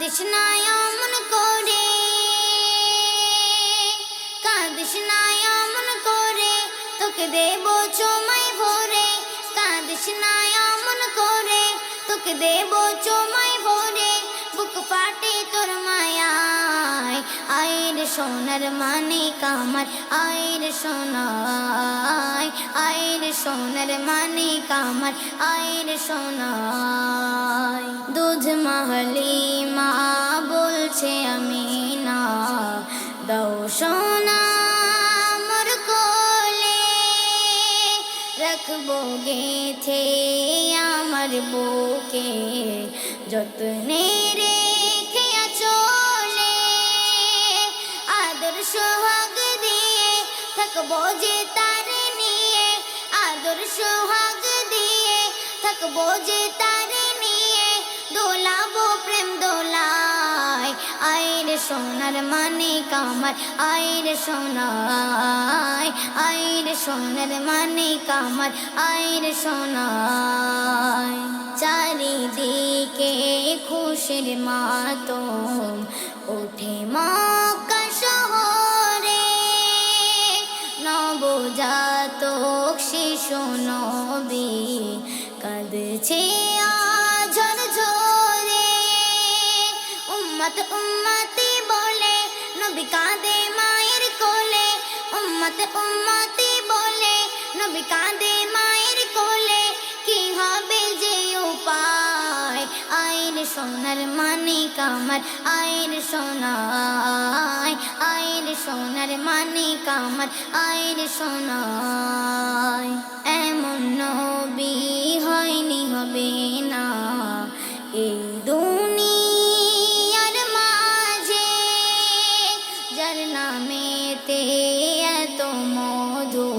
কাঁদিস না এমন করে, কাঁদিস না এমন করে, তোকে দেব চুমাই ভরে। কাঁদিস না এমন করে, তোকে দেব চুমাই ভরে। বুক ফাটে তোর মায়ায়, আইরে সোনার মানিক আমার, আইরে সোনায়, আইরে সোনার মানিক আমার, আইরে সোনায়। দুধ মাহলি মা বলছে আমি না, দাও সোনা মোর কোলে, রাখবো গেথে আমার বুকে, যত্নে রেখে চলে। আদর সোহাগ দিয়ে থাকবো যে তার নিয়ে, আদর সোহাগ দিয়ে থাকবো যে তার নিয়ে। দোলাবো প্রেম দোলায়, আইরে সোনার মানিক আমার, আইরে সোনায়, আইরে সোনার মানিক আমার, আইরে সোনায়। চারিদিকে খুশির মাতম ওঠে মক্কা শহরে, নবজাতক শিশু নবী কাঁদছে আঝর ঝরে। উম্মত উম্মতি বলে নবী কাঁদে মায়ের কোলে, উম্মত উম্মতি বলে নবী কাঁদে মায়ের কোলে। কি হবে যে উপায়, আইরে সোনার মানিক আমার, আইরে সোনায়, আইরে সোনার মানিক আমার, আইরে সোনায়। এমন নবী হয়নি হবে না এই দুনিয়ার মাঝে, যার নামেতে এত মধু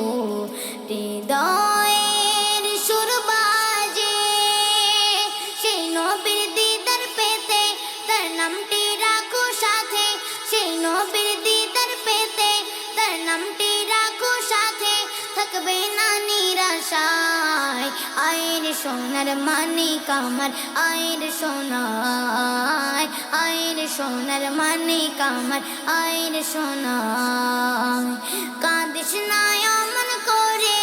হৃদয়ের সুর বাজে। সেই নবীর দিদার পেতে তার নামটি রাখো সাথে, সেই নবীর দিদার পেতে তার নামটি রাখো সাথে। থাকবে না নিরাশায়, আইরে সোনার মানিক আমার, আইরে সোনায়, আইরে সোনার মানিক আমার, আইরে সোনায়। কাঁদিস না এমন করে,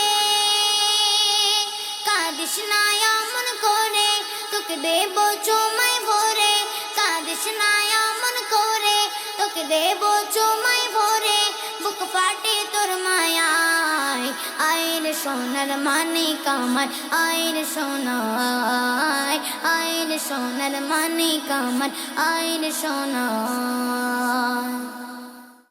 কাঁদিস না এমন করে, তোকে দেব চুমাই ভরে। কাঁদিস না এমন করে, তোকে দেব চুমাই ভরে। বুক ফাটে তোর মায়ায়, আইরে সোনার মানিক আমার, আইরে সোনায়, আইরে সোনার মানিক আমার, আইরে সোনায়।